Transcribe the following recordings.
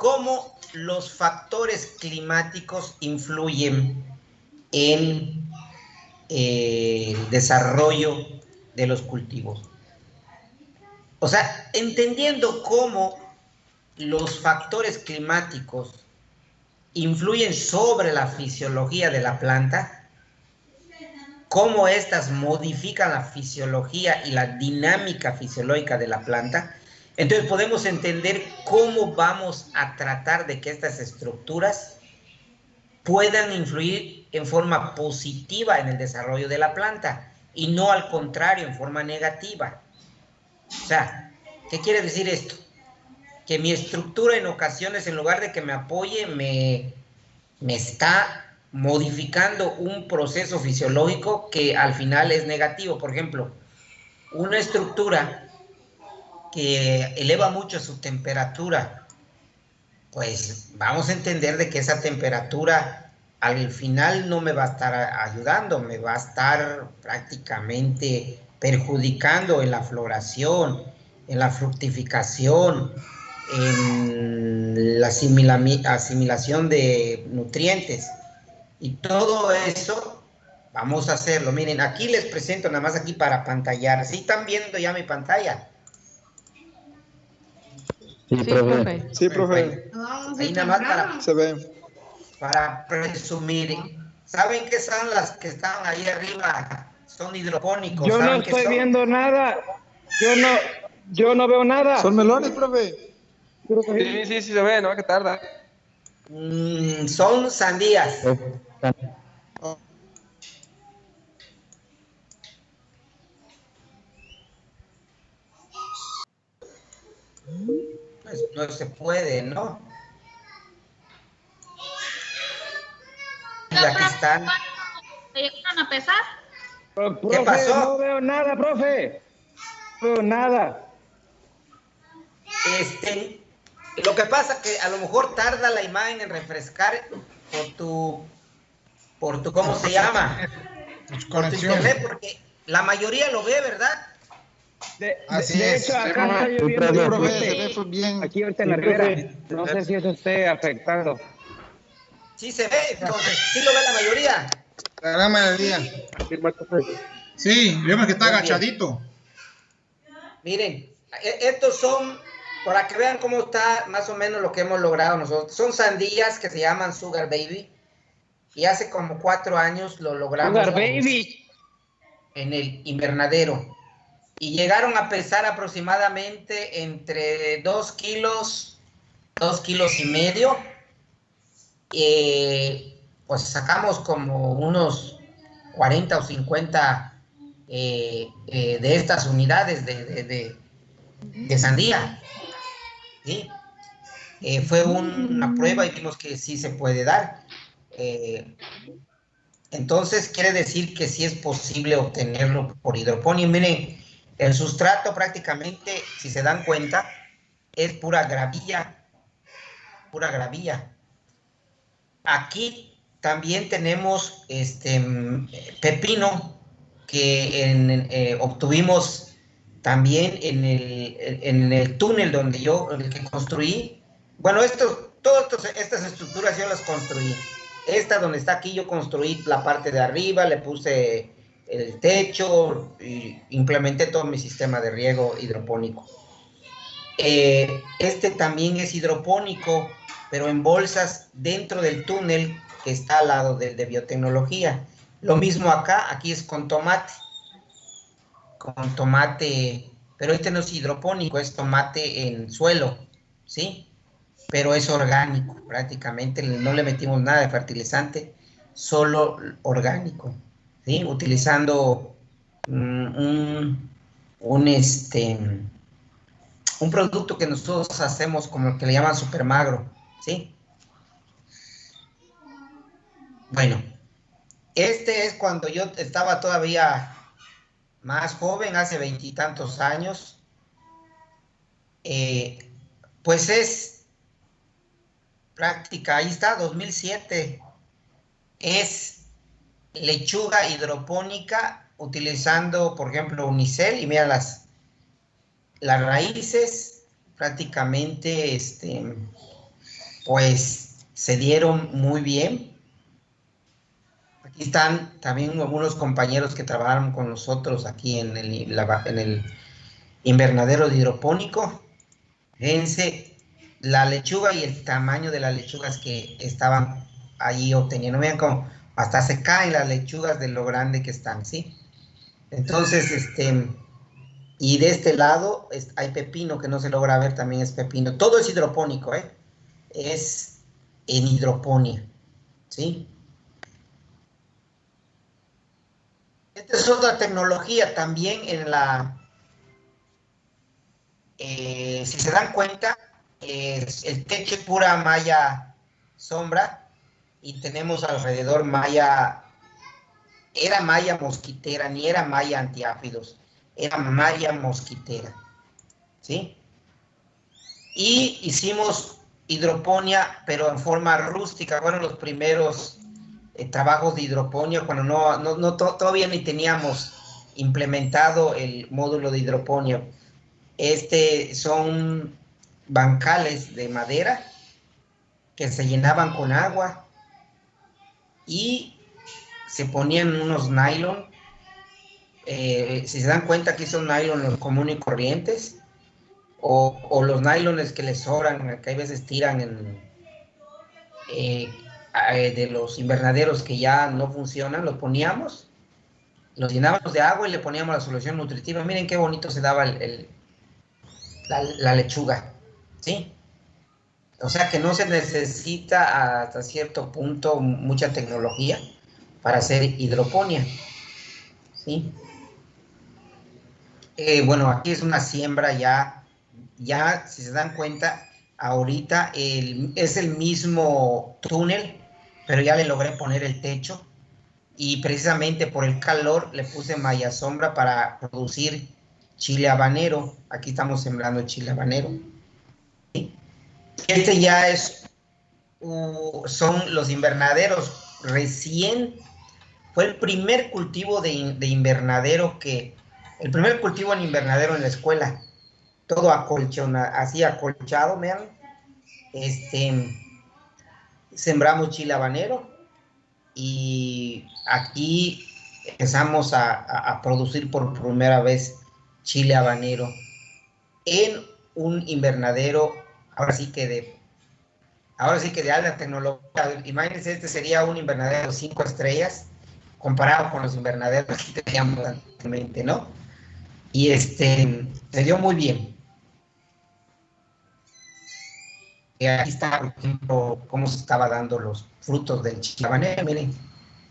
cómo los factores climáticos influyen en el desarrollo de los cultivos. O sea, entendiendo cómo los factores climáticos influyen sobre la fisiología de la planta, cómo éstas modifican la fisiología y la dinámica fisiológica de la planta, entonces podemos entender cómo vamos a tratar de que estas estructuras puedan influir en forma positiva en el desarrollo de la planta y no al contrario, en forma negativa. O sea, ¿qué quiere decir esto? Que mi estructura en ocasiones, en lugar de que me apoye, me está modificando un proceso fisiológico que al final es negativo. Por ejemplo, una estructura que eleva mucho su temperatura, pues vamos a entender de que esa temperatura al final no me va a estar ayudando, me va a estar prácticamente perjudicando en la floración, en la fructificación, en la asimilación de nutrientes. Y todo eso vamos a hacerlo. Miren, aquí les presento nada más aquí para pantallar. ¿Sí están viendo ya mi pantalla? Sí, profe. Sí, profe. Ahí nada más para, Se ve. para presumir. ¿Saben qué son las que están ahí arriba? Son hidropónicos. Yo no ¿Saben qué estoy son? viendo nada. Yo no veo nada. Son melones, profe. Sí, se ve, no, que tarda. Son sandías. Pues no se puede, ¿no? Y aquí están. ¿Te llegaron a pesar? Profe, ¿Qué pasó? no veo nada, profe. No veo nada. Lo que pasa que a lo mejor tarda la imagen en refrescar por tu ¿cómo se llama? Por tu internet, porque la mayoría lo ve, ¿verdad? De es. hecho, acá está lloviendo. Sí, profe, se ve bien. Aquí ahorita en la ribera. No sé si eso esté afectando. Sí se ve, entonces, sí lo ve la mayoría. La gran mayoría. Sí, vemos que está agachadito. Miren, estos son, para que vean cómo está más o menos lo que hemos logrado nosotros. Son sandías que se llaman Sugar Baby. Y hace como 4 años lo logramos. Sugar Baby. En el invernadero. Y llegaron a pesar aproximadamente entre 2 kilos, 2 kilos y medio. Pues sacamos como unos 40 o 50 de estas unidades de sandía. ¿Sí? Fue una prueba y vimos que sí se puede dar. Entonces quiere decir que sí es posible obtenerlo por hidroponía. Miren, el sustrato prácticamente, si se dan cuenta, es pura gravilla. Pura gravilla. Aquí también tenemos pepino que obtuvimos también en el túnel donde el que construí. Bueno, todas estas estructuras yo las construí. Esta donde está aquí yo construí la parte de arriba, le puse el techo y implementé todo mi sistema de riego hidropónico. Este también es hidropónico, pero en bolsas dentro del túnel que está al lado de biotecnología. Lo mismo acá, aquí es con tomate, pero este no es hidropónico, es tomate en suelo, ¿sí? Pero es orgánico, prácticamente no le metimos nada de fertilizante, solo orgánico, ¿sí? Utilizando un producto que nosotros hacemos como el que le llaman supermagro, ¿sí? Bueno, este es cuando yo estaba todavía más joven, hace 20 y tantos años. Pues es práctica, ahí está, 2007. Es lechuga hidropónica utilizando, por ejemplo, unicel, y mira las raíces prácticamente pues se dieron muy bien. Aquí están también algunos compañeros que trabajaron con nosotros aquí en el invernadero de hidropónico. Fíjense la lechuga y el tamaño de las lechugas que estaban ahí obteniendo. Vean cómo hasta se caen las lechugas de lo grande que están, ¿sí? Entonces, y de este lado hay pepino que no se logra ver, también es pepino. Todo es hidropónico, ¿eh? Es en hidroponía, ¿sí? Esta es otra tecnología también en si se dan cuenta, el techo es pura malla sombra y tenemos alrededor malla, era malla mosquitera, ni era malla antiáfidos, era malla mosquitera, ¿sí? Y hicimos hidroponía, pero en forma rústica. Fueron los primeros trabajos de hidroponía cuando todavía ni teníamos implementado el módulo de hidroponía. Son bancales de madera que se llenaban con agua y se ponían unos nylon. Si se dan cuenta, aquí son nylon comunes y corrientes, o los nylones que les sobran, que hay veces tiran de los invernaderos que ya no funcionan, los poníamos, los llenábamos de agua y le poníamos la solución nutritiva. Miren qué bonito se daba la lechuga, ¿sí? O sea que no se necesita hasta cierto punto mucha tecnología para hacer hidroponía, ¿sí? Bueno, aquí es una siembra ya, si se dan cuenta, ahorita es el mismo túnel, pero ya le logré poner el techo y precisamente por el calor le puse malla sombra para producir chile habanero. Aquí estamos sembrando chile habanero, ¿sí? Este ya son los invernaderos recién, fue el primer cultivo de invernadero el primer cultivo en invernadero en la escuela, todo así acolchado, vean, sembramos chile habanero y aquí empezamos a producir por primera vez chile habanero en un invernadero, ahora sí que de alta tecnología. Imagínense, este sería un invernadero 5 estrellas comparado con los invernaderos que teníamos anteriormente, ¿no? Y se dio muy bien. Y aquí está, por ejemplo, cómo se estaba dando los frutos del chile habanero. Miren,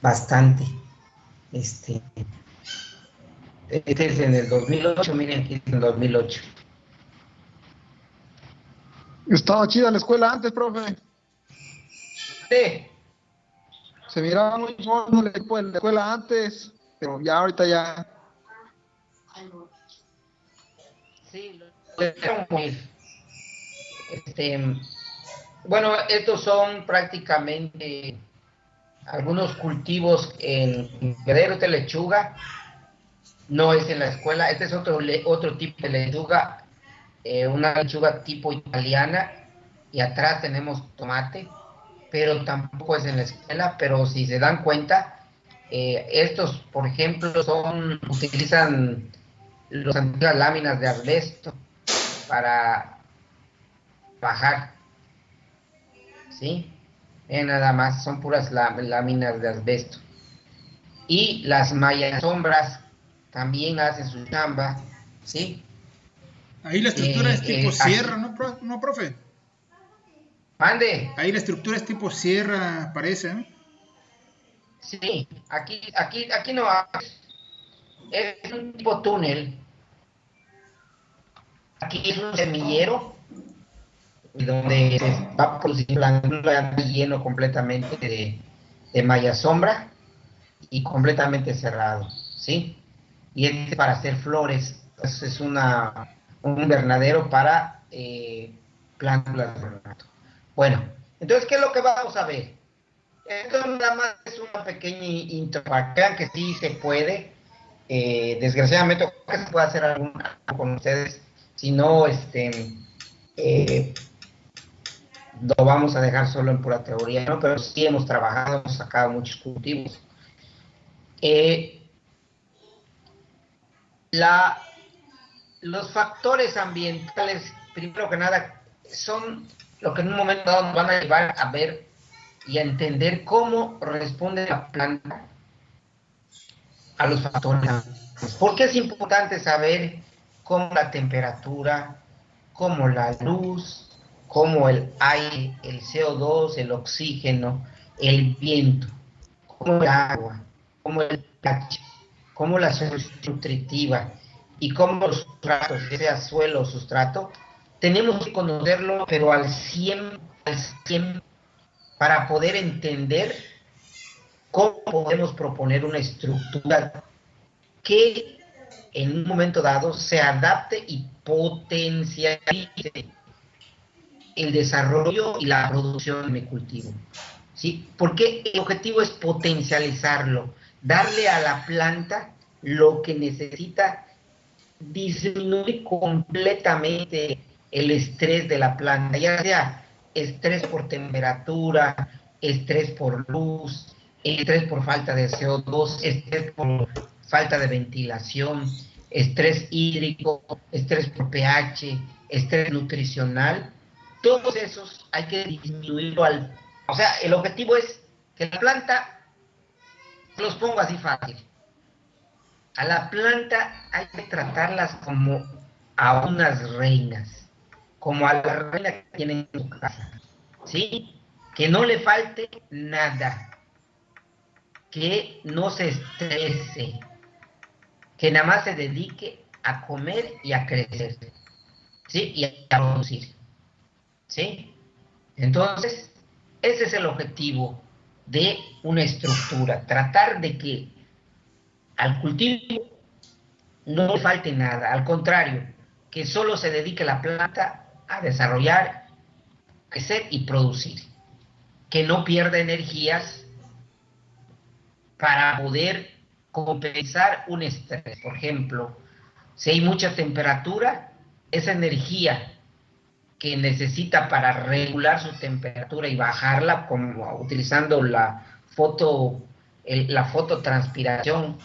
bastante. Este es en el 2008, miren, aquí es en el 2008. Estaba chida la escuela antes, profe. Sí. Se miraba muy solo el equipo de la escuela antes, pero ya ahorita ya. Sí, bueno, estos son prácticamente algunos cultivos en invernadero de lechuga. No es en la escuela, este es otro tipo de lechuga, una lechuga tipo italiana, y atrás tenemos tomate, pero tampoco es en la escuela. Pero si se dan cuenta, estos, por ejemplo, utilizan las antiguas láminas de asbesto para bajar, ¿sí? Nada más, son puras láminas de asbesto. Y las mallas sombras también hacen su chamba, ¿sí? Ahí la estructura es tipo sierra, ¿no, profe? Mande. Ahí la estructura es tipo sierra, parece, ¿no? Sí, aquí no es un tipo túnel. Aquí es un semillero donde se va a producir planta lleno completamente de malla sombra y completamente cerrado, ¿sí? Y es para hacer flores. Es un invernadero para plántulas de ornato. Bueno, entonces, ¿qué es lo que vamos a ver? Esto nada más es una pequeña intro para que vean que sí se puede. Desgraciadamente, creo que se puede hacer algo con ustedes. Si no, lo vamos a dejar solo en pura teoría, ¿no? Pero sí hemos trabajado, hemos sacado muchos cultivos. Los factores ambientales, primero que nada, son lo que en un momento dado nos van a llevar a ver y a entender cómo responde la planta a los factores ambientales. ¿Por qué es importante saber cómo la temperatura, cómo la luz, cómo el aire, el CO2, el oxígeno, el viento, cómo el agua, cómo el pH, cómo la solución nutritiva y cómo los sustratos, ya sea suelo o sustrato, tenemos que conocerlo, pero al 100, para poder entender cómo podemos proponer una estructura que en un momento dado se adapte y potencialice el desarrollo y la producción de mi cultivo. ¿Sí? Porque el objetivo es potencializarlo, darle a la planta lo que necesita, disminuir completamente el estrés de la planta, ya sea estrés por temperatura, estrés por luz, estrés por falta de CO2, estrés por falta de ventilación, estrés hídrico, estrés por pH, estrés nutricional. Todos esos hay que disminuirlo al... O sea, el objetivo es que la planta, los pongo así fácil, a la planta hay que tratarlas como a unas reinas, como a la reina que tiene en su casa, ¿sí? Que no le falte nada, que no se estrese, que nada más se dedique a comer y a crecer, ¿sí? Y a producir, ¿sí? Entonces, ese es el objetivo de una estructura, tratar de que al cultivo no le falte nada, al contrario, que solo se dedique la planta a desarrollar, crecer y producir, que no pierda energías para poder compensar un estrés. Por ejemplo, si hay mucha temperatura, esa energía que necesita para regular su temperatura y bajarla, como utilizando la fototranspiración,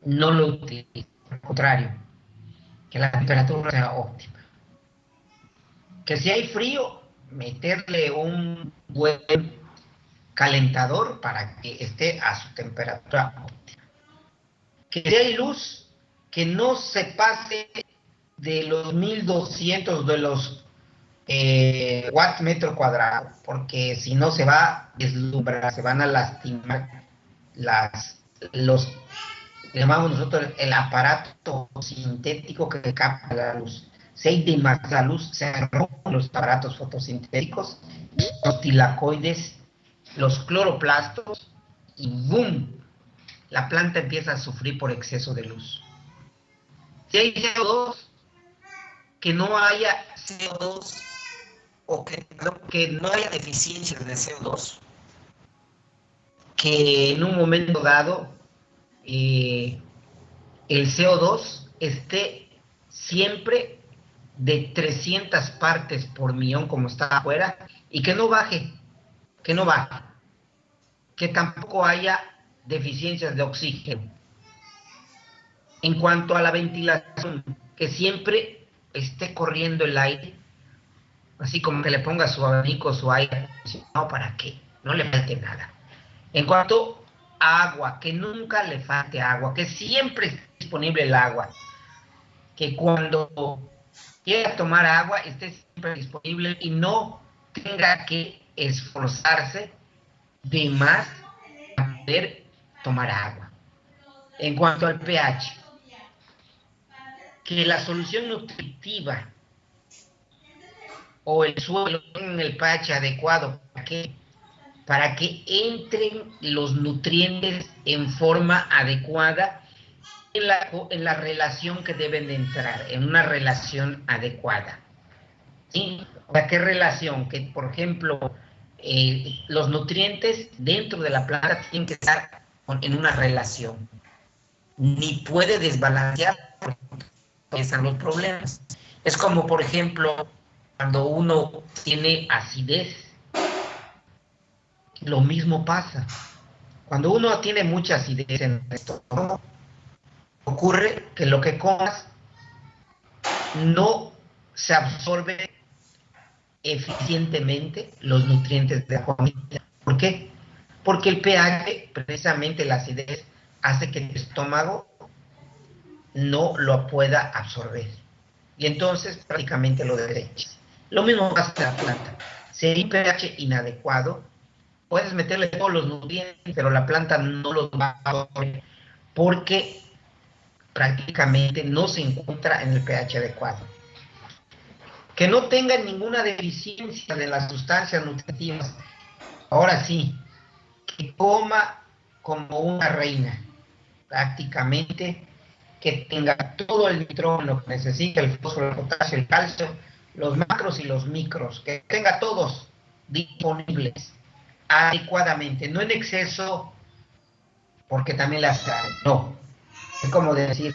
no lo utiliza, al contrario, que la temperatura sea óptima. Que si hay frío, meterle un buen calentador para que esté a su temperatura óptima. Que si hay luz, que no se pase de los 1200 de los watts metro cuadrado, porque si no se va a deslumbrar, se van a lastimar los llamamos nosotros el aparato sintético que capta la luz. Si hay demasiada luz, se rompen los aparatos fotosintéticos, los tilacoides, los cloroplastos, y ¡boom! La planta empieza a sufrir por exceso de luz. Si hay CO2, que no haya CO2 o que no haya deficiencias de CO2, que en un momento dado el CO2 esté siempre de 300 partes por millón como está afuera y que no baje, que tampoco haya deficiencias de oxígeno. En cuanto a la ventilación, que siempre esté corriendo el aire, así como que le ponga su abanico, su aire, no, para que no le falte nada. En cuanto a agua, que nunca le falte agua, que siempre esté disponible el agua, que cuando quiera tomar agua esté siempre disponible y no tenga que esforzarse de más para poder tomar agua. En cuanto al pH, que la solución nutritiva o el suelo tengan el pH adecuado, para que entren los nutrientes en forma adecuada en la relación que deben de entrar, en una relación adecuada. ¿Sí? O sea, ¿qué relación? Que, por ejemplo, los nutrientes dentro de la planta tienen que estar en una relación. Ni puede desbalancear, porque empiezan los problemas. Es como, por ejemplo, cuando uno tiene acidez, lo mismo pasa. Cuando uno tiene mucha acidez en el estómago, ocurre que lo que comas no se absorbe eficientemente los nutrientes de la comida. ¿Por qué? Porque el pH, precisamente la acidez, hace que el estómago no lo pueda absorber. Y entonces prácticamente lo desechas. Lo mismo pasa en la planta. Si hay pH inadecuado, puedes meterle todos los nutrientes, pero la planta no los va a absorber porque prácticamente no se encuentra en el pH adecuado. Que no tenga ninguna deficiencia de las sustancias nutritivas. Ahora sí, que coma como una reina, prácticamente, que tenga todo el nitrógeno que necesita, el fósforo, el potasio, el calcio, los macros y los micros, que tenga todos disponibles adecuadamente, no en exceso, porque también las hay, no. Es como decir,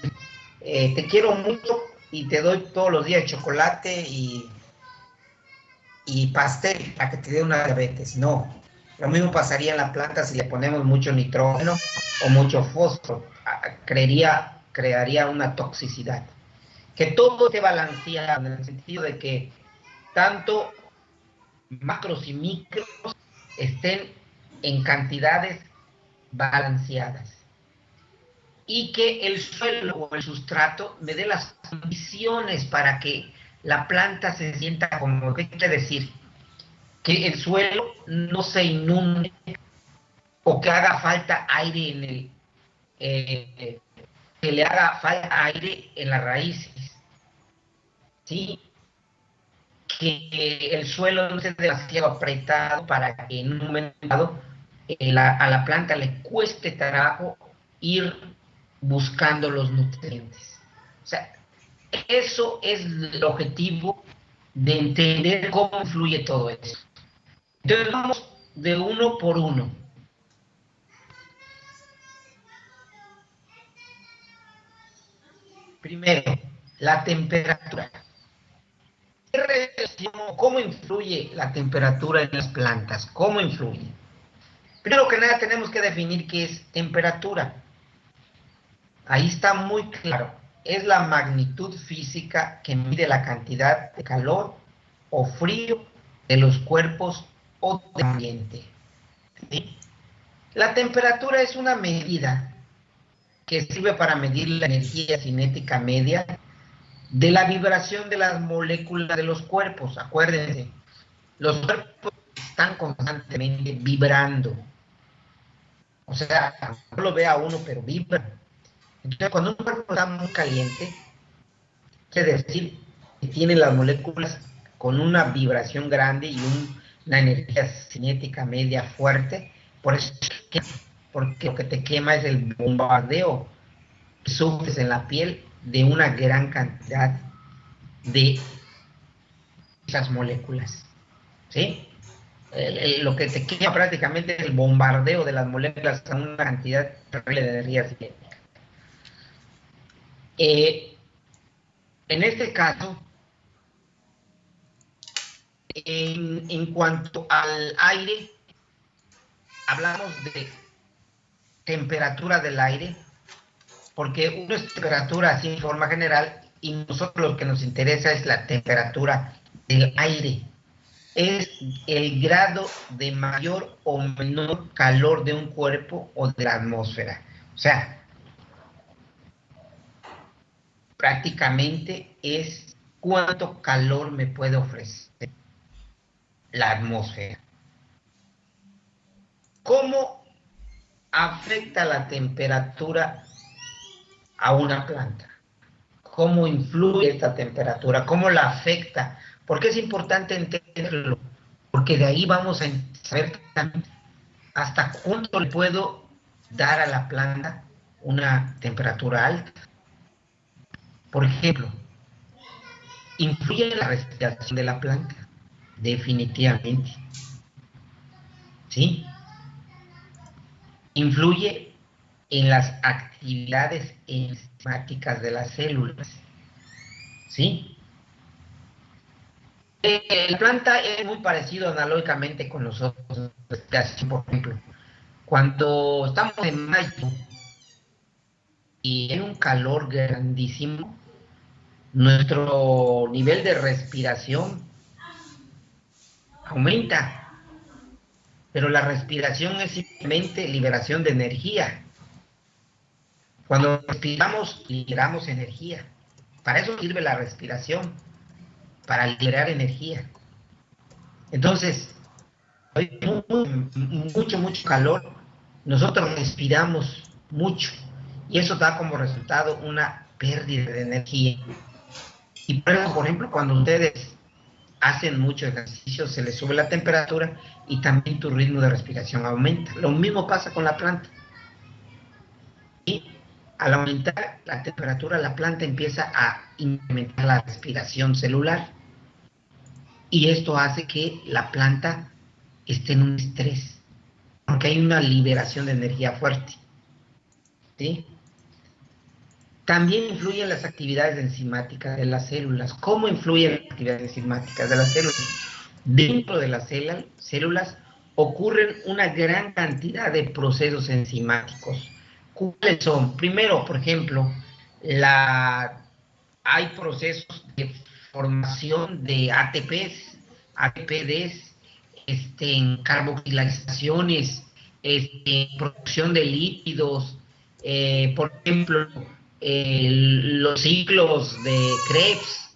te quiero mucho y te doy todos los días chocolate y pastel para que te dé una diabetes. No. Lo mismo pasaría en la planta si le ponemos mucho nitrógeno o mucho fósforo. Crearía una toxicidad. Que todo esté balanceado en el sentido de que tanto macros y micros estén en cantidades balanceadas. Y que el suelo o el sustrato me dé las condiciones para que la planta se sienta como, ¿qué quiere decir? Que el suelo no se inunde o que haga falta aire en el, que le haga falta aire en las raíces, ¿sí? Que el suelo no esté demasiado apretado para que en un momento dado a la planta le cueste trabajo ir buscando los nutrientes. O sea, eso es el objetivo de entender cómo influye todo eso. Entonces vamos de uno por uno. Primero, la temperatura. ¿Cómo influye la temperatura en las plantas? ¿Cómo influye? Primero que nada tenemos que definir qué es temperatura. Ahí está muy claro. Es la magnitud física que mide la cantidad de calor o frío de los cuerpos o del ambiente. ¿Sí? La temperatura es una medida que sirve para medir la energía cinética media de la vibración de las moléculas de los cuerpos. Acuérdense, los cuerpos están constantemente vibrando. O sea, no lo vea uno, pero vibra. Entonces, cuando un cuerpo está muy caliente, quiere decir que tiene las moléculas con una vibración grande y una energía cinética media fuerte. Por eso, porque lo que te quema es el bombardeo que sufres en la piel de una gran cantidad de esas moléculas. ¿Sí? Lo que te quema prácticamente es el bombardeo de las moléculas a una cantidad terrible de energía cinética. En este caso, en cuanto al aire, hablamos de temperatura del aire, porque uno es temperatura así en forma general, y nosotros lo que nos interesa es la temperatura del aire. Es el grado de mayor o menor calor de un cuerpo o de la atmósfera. O sea, prácticamente es cuánto calor me puede ofrecer la atmósfera. ¿Cómo afecta la temperatura a una planta? ¿Cómo influye esta temperatura? ¿Cómo la afecta? ¿Por qué es importante entenderlo? Porque de ahí vamos a saber hasta cuánto le puedo dar a la planta una temperatura alta. Por ejemplo, ¿influye en la respiración de la planta? Definitivamente. ¿Sí? Influye en las actividades enzimáticas de las células. ¿Sí? La planta es muy parecido analógicamente con nosotros, por ejemplo. Cuando estamos en mayo y hay un calor grandísimo, nuestro nivel de respiración aumenta, pero la respiración es simplemente liberación de energía. Cuando respiramos, liberamos energía. Para eso sirve la respiración, para liberar energía. Entonces, hay mucho calor, nosotros respiramos mucho y eso da como resultado una pérdida de energía. Y por eso, por ejemplo, cuando ustedes hacen mucho ejercicio, se les sube la temperatura y también tu ritmo de respiración aumenta. Lo mismo pasa con la planta. Y al aumentar la temperatura, la planta empieza a incrementar la respiración celular. Y esto hace que la planta esté en un estrés, porque hay una liberación de energía fuerte. ¿Sí? También influyen las actividades enzimáticas de las células. ¿Cómo influyen las actividades enzimáticas de las células? Dentro de las células ocurren una gran cantidad de procesos enzimáticos. ¿Cuáles son? Primero, por ejemplo, hay procesos de formación de ATPs, ATPDs, en carboxilaciones, producción de lípidos, por ejemplo, los ciclos de Krebs,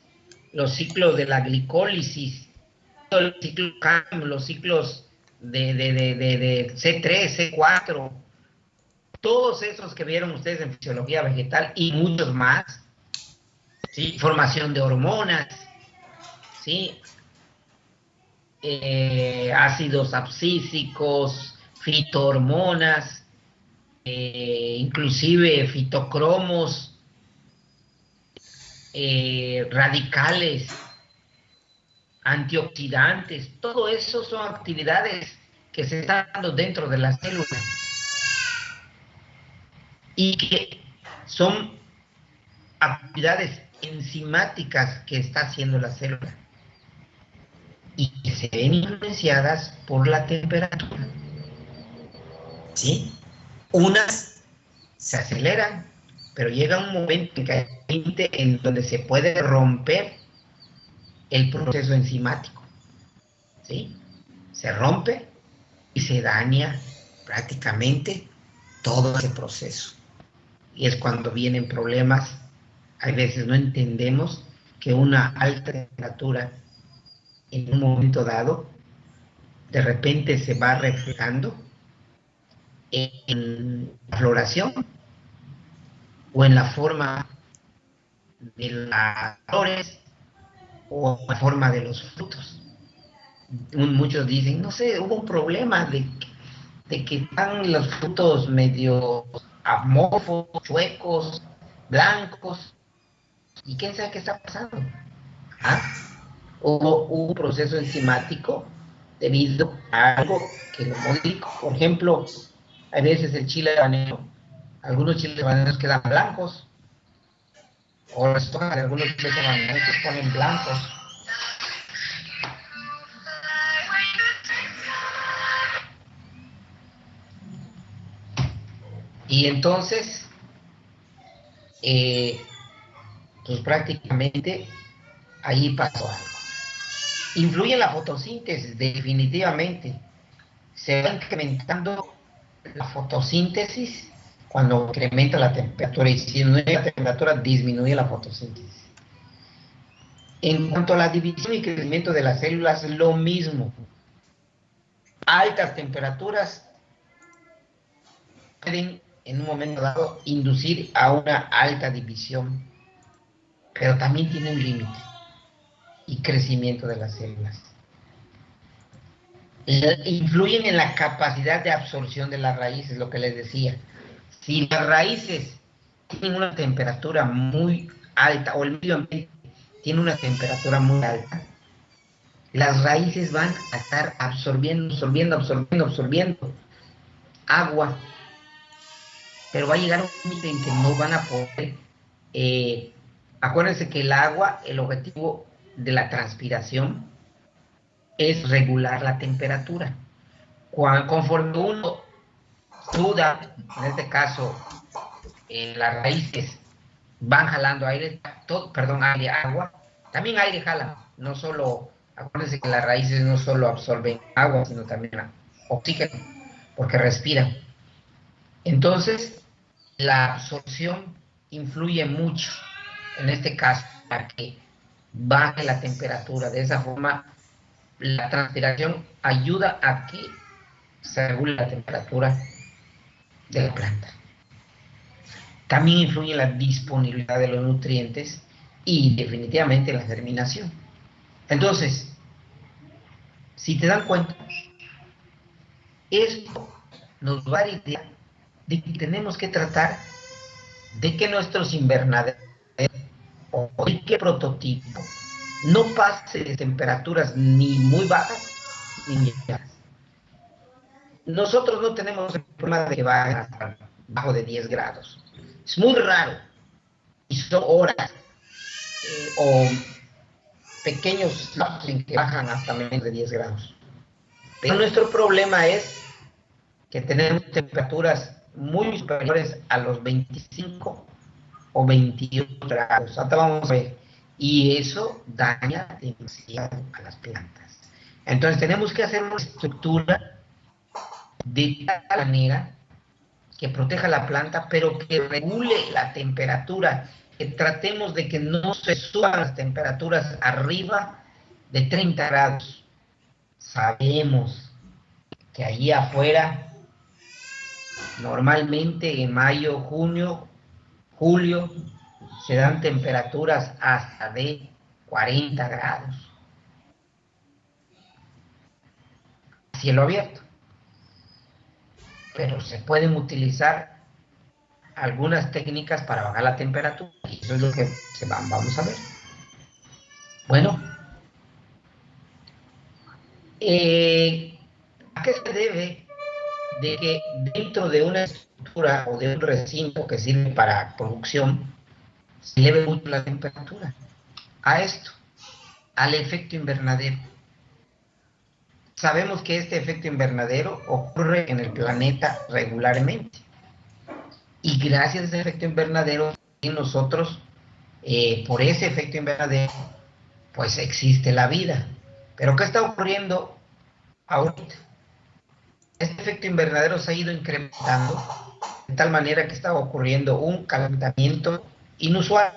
los ciclos de la glicólisis, los ciclos CAM, los ciclos de C3, C4, todos esos que vieron ustedes en fisiología vegetal y muchos más, ¿sí? Formación de hormonas, ¿sí? Ácidos abscísicos, fitohormonas, inclusive fitocromos, radicales, antioxidantes, todo eso son actividades que se están dando dentro de la célula y que son actividades enzimáticas que está haciendo la célula y que se ven influenciadas por la temperatura. ¿Sí? Unas se aceleran, pero llega un momento en que hay límite en donde se puede romper el proceso enzimático. ¿Sí? Se rompe y se daña prácticamente todo ese proceso. Y es cuando vienen problemas. A veces no entendemos que una alta temperatura en un momento dado de repente se va reflejando en la floración o en la forma de las flores o en la forma de los frutos. Muchos dicen, no sé, hubo un problema de que están los frutos medio amorfos, chuecos, blancos, y quién sabe qué está pasando. ¿Ah? Hubo un proceso enzimático debido a algo que lo modificó. Por ejemplo, a veces el chile habanero, algunos chiles habaneros quedan blancos, o les tocan algunos chiles habaneros que se ponen blancos. Y entonces, pues prácticamente ahí pasó algo. Influye en la fotosíntesis, definitivamente. Se va incrementando la fotosíntesis cuando incrementa la temperatura, y si disminuye la temperatura, disminuye la fotosíntesis. En cuanto a la división y crecimiento de las células, lo mismo. Altas temperaturas pueden, en un momento dado, inducir a una alta división, pero también tiene un límite y crecimiento de las células. Influyen en la capacidad de absorción de las raíces, lo que les decía. Si las raíces tienen una temperatura muy alta, o el medio ambiente tiene una temperatura muy alta, las raíces van a estar absorbiendo agua, pero va a llegar un límite en que no van a poder. Acuérdense que el agua, el objetivo de la transpiración es regular la temperatura. Conforme uno suda, en este caso, las raíces van jalando aire, aire, agua, también aire jala, no solo, acuérdense que las raíces no solo absorben agua, sino también oxígeno, porque respiran. Entonces, la absorción influye mucho, en este caso, para que baje la temperatura. De esa forma, la transpiración ayuda a que se regule la temperatura de la planta. También influye en la disponibilidad de los nutrientes y definitivamente la germinación. Entonces, si te dan cuenta, esto nos va a dar idea de que tenemos que tratar de que nuestros invernaderos o de que prototipo no pase de temperaturas ni muy bajas ni muy altas. Nosotros no tenemos el problema de que vayan hasta bajo de 10 grados. Es muy raro. Y son horas o pequeños lapsos en que bajan hasta menos de 10 grados. Pero nuestro problema es que tenemos temperaturas muy superiores a los 25 o 28 grados. Ahora vamos a ver. Y eso daña demasiado a las plantas. Entonces tenemos que hacer una estructura de tal manera que proteja la planta, pero que regule la temperatura, que tratemos de que no se suban las temperaturas arriba de 30 grados. Sabemos que allí afuera, normalmente en mayo, junio, julio, se dan temperaturas hasta de 40 grados. Cielo abierto. Pero se pueden utilizar algunas técnicas para bajar la temperatura, y eso es lo que vamos a ver. Bueno, ¿a qué se debe de que dentro de una estructura o de un recinto que sirve para producción se eleve mucho la temperatura? A esto, al efecto invernadero. Sabemos que este efecto invernadero ocurre en el planeta regularmente. Y gracias a ese efecto invernadero, nosotros, por ese efecto invernadero, pues existe la vida. Pero ¿qué está ocurriendo ahorita? Este efecto invernadero se ha ido incrementando de tal manera que está ocurriendo un calentamiento inusual,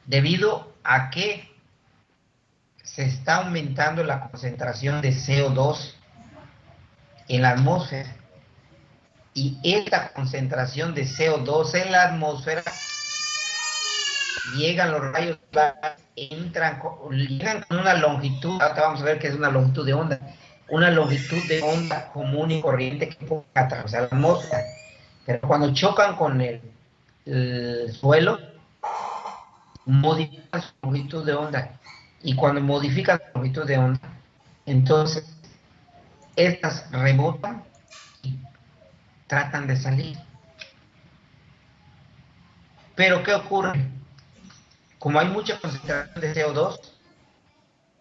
debido a que se está aumentando la concentración de CO2 en la atmósfera. Y esta concentración de CO2 en la atmósfera, llegan los rayos, llegan con una longitud, ahora vamos a ver qué es una longitud de onda común y corriente que puede atravesar la atmósfera. Pero cuando chocan con el suelo, modifican su longitud de onda. Y cuando modifican su longitud de onda, entonces estas rebotan y tratan de salir. Pero ¿qué ocurre? Como hay mucha concentración de CO2,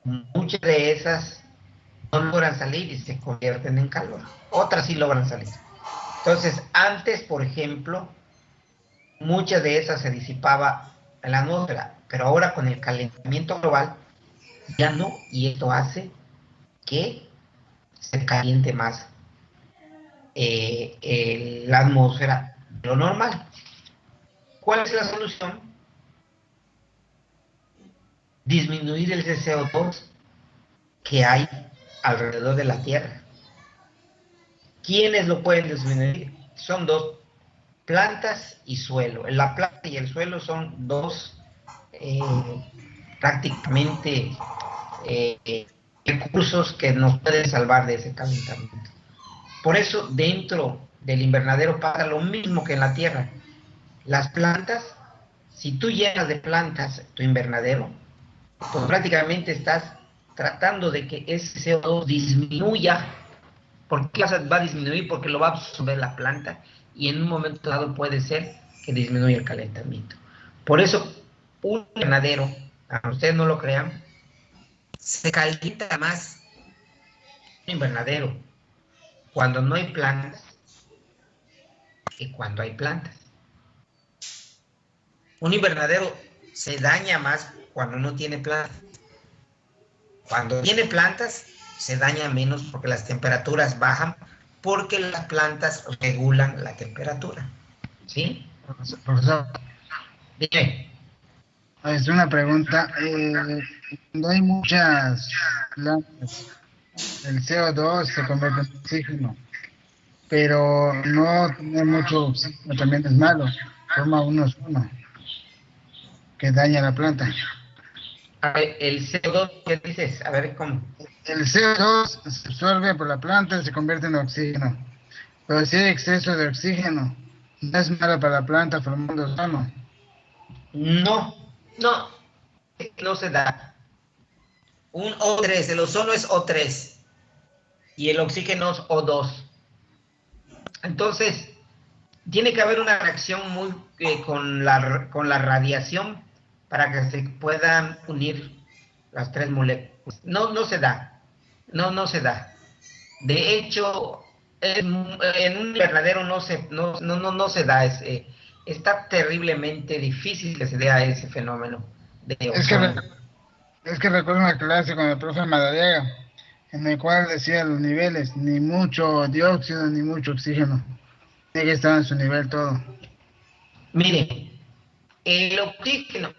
muchas de esas no logran salir y se convierten en calor. Otras sí logran salir. Entonces, antes, por ejemplo, muchas de esas se disipaba en la atmósfera, pero ahora con el calentamiento global ya no, y esto hace que se caliente más la atmósfera de lo normal. ¿Cuál es la solución? Disminuir el CO2 que hay alrededor de la Tierra. ¿Quiénes lo pueden disminuir? Son dos: plantas y suelo. La planta y el suelo son dos prácticamente recursos que nos pueden salvar de ese calentamiento. Por eso dentro del invernadero pasa lo mismo que en la Tierra. Las plantas, si tú llenas de plantas tu invernadero, pues prácticamente estás tratando de que ese CO2 disminuya. ¿Por qué va a disminuir? Porque lo va a absorber la planta, y en un momento dado puede ser que disminuya el calentamiento. Por eso, un invernadero, aunque ustedes no lo crean, se calienta más un invernadero cuando no hay plantas que cuando hay plantas. Un invernadero se daña más cuando no tiene plantas. Cuando tiene plantas, se daña menos porque las temperaturas bajan, porque las plantas regulan la temperatura. ¿Sí? Profesor, Dime. es una pregunta. Cuando hay muchas plantas, el CO2 se convierte en oxígeno, pero no tener mucho oxígeno también es malo. Forma un ozono que daña la planta. A ver, el CO2, ¿qué dices? A ver, ¿cómo? El CO2 se absorbe por la planta y se convierte en oxígeno. Pero si hay exceso de oxígeno, no es malo para la planta formando ozono. No, no se da. Un O3, el ozono es O3 y el oxígeno es O2. Entonces, tiene que haber una reacción muy con la radiación para que se puedan unir las tres moléculas. No se da. No se da. De hecho, en un invernadero no se da. Está terriblemente difícil que se dé a ese fenómeno de ozono. Es que recuerdo una clase con el profe Madariaga, en el cual decía los niveles, ni mucho dióxido ni mucho oxígeno. Tiene que estar en su nivel todo. Mire, el oxígeno,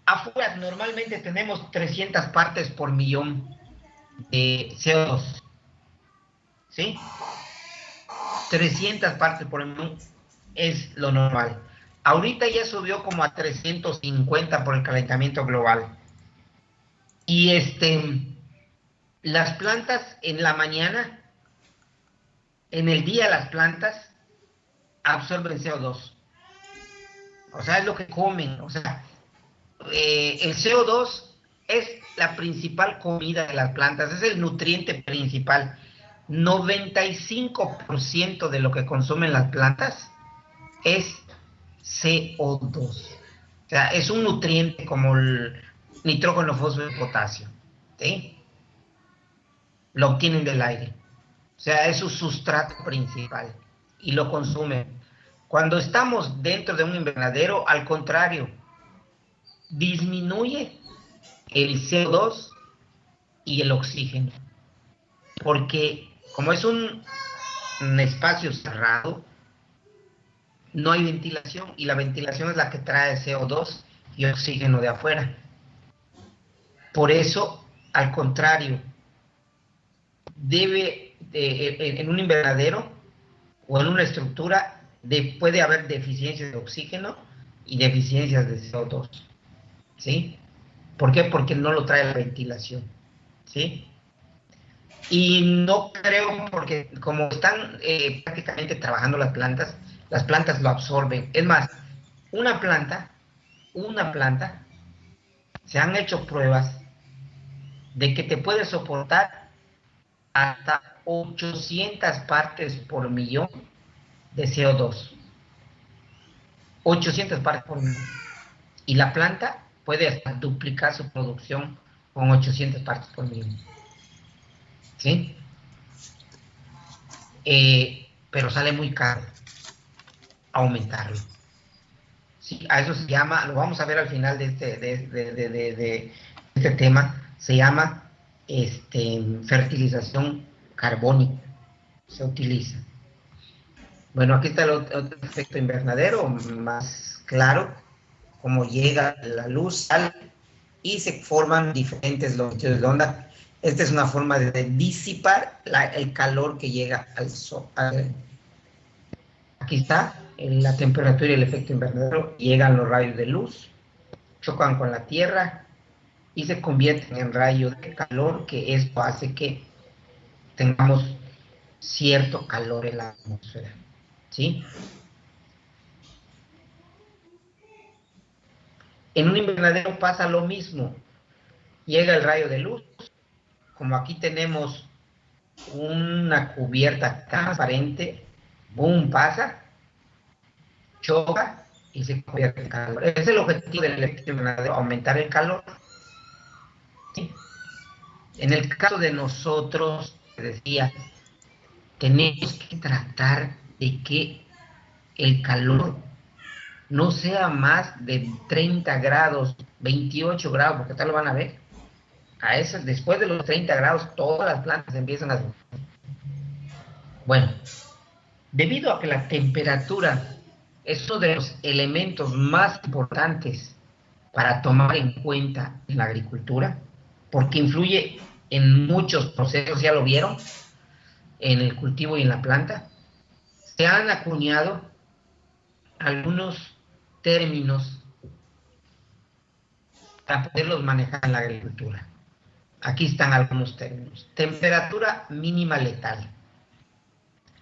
afuera normalmente tenemos 300 partes por millón de CO2, ¿sí? 300 partes por millón es lo normal. Ahorita ya subió como a 350 por el calentamiento global. Y las plantas en la mañana, en el día las plantas absorben CO2. O sea, es lo que comen. O sea, el CO2 es la principal comida de las plantas, es el nutriente principal. 95% de lo que consumen las plantas es CO2. O sea, es un nutriente como el nitrógeno, fósforo y potasio. ¿Sí? Lo obtienen del aire. O sea, es su sustrato principal y lo consumen. Cuando estamos dentro de un invernadero, al contrario, disminuye el CO2 y el oxígeno. Porque como es un espacio cerrado, no hay ventilación y la ventilación es la que trae CO2 y oxígeno de afuera. Por eso, al contrario, en un invernadero o en una estructura puede haber deficiencias de oxígeno y deficiencias de CO2. ¿Sí? ¿Por qué? Porque no lo trae la ventilación. ¿Sí? Y no creo, porque como están prácticamente trabajando las plantas lo absorben. Es más, una planta, se han hecho pruebas de que te puede soportar hasta 800 partes por millón de CO2. 800 partes por millón. Y la planta puede hasta duplicar su producción con 800 partes por millón. ¿Sí? Pero sale muy caro aumentarlo. Sí, a eso se llama, lo vamos a ver al final de este tema, se llama fertilización carbónica. Se utiliza. Bueno, aquí está el otro efecto invernadero, más claro, como llega la luz, sale y se forman diferentes longitudes de onda. Esta es una forma de disipar el calor que llega al sol. Aquí está la temperatura y el efecto invernadero. Llegan los rayos de luz, chocan con la tierra y se convierten en rayos de calor, que esto hace que tengamos cierto calor en la atmósfera. ¿Sí? En un invernadero pasa lo mismo. Llega el rayo de luz, como aquí tenemos una cubierta transparente, boom, pasa, choca y se convierte en calor. Ese es el objetivo del efecto invernadero, aumentar el calor. En el caso de nosotros, te decía, tenemos que tratar de que el calor no sea más de 30 grados, 28 grados, porque tal lo van a ver. A eso, después de los 30 grados, todas las plantas empiezan a... Bueno, debido a que la temperatura es uno de los elementos más importantes para tomar en cuenta en la agricultura, porque influye en muchos procesos, ya lo vieron, en el cultivo y en la planta, se han acuñado algunos términos para poderlos manejar en la agricultura. Aquí están algunos términos. Temperatura mínima letal.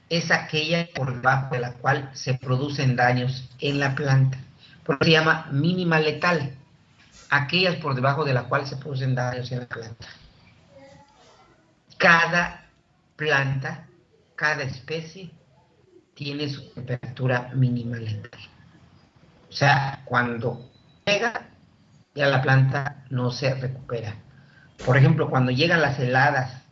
Es aquella por debajo de la cual se producen daños en la planta. Por eso se llama mínima letal. Aquellas por debajo de la cual se producen daños en la planta. Cada planta, cada especie, tiene su temperatura mínima letal. O sea, cuando llega, ya la planta no se recupera. Por ejemplo, cuando llegan las heladas,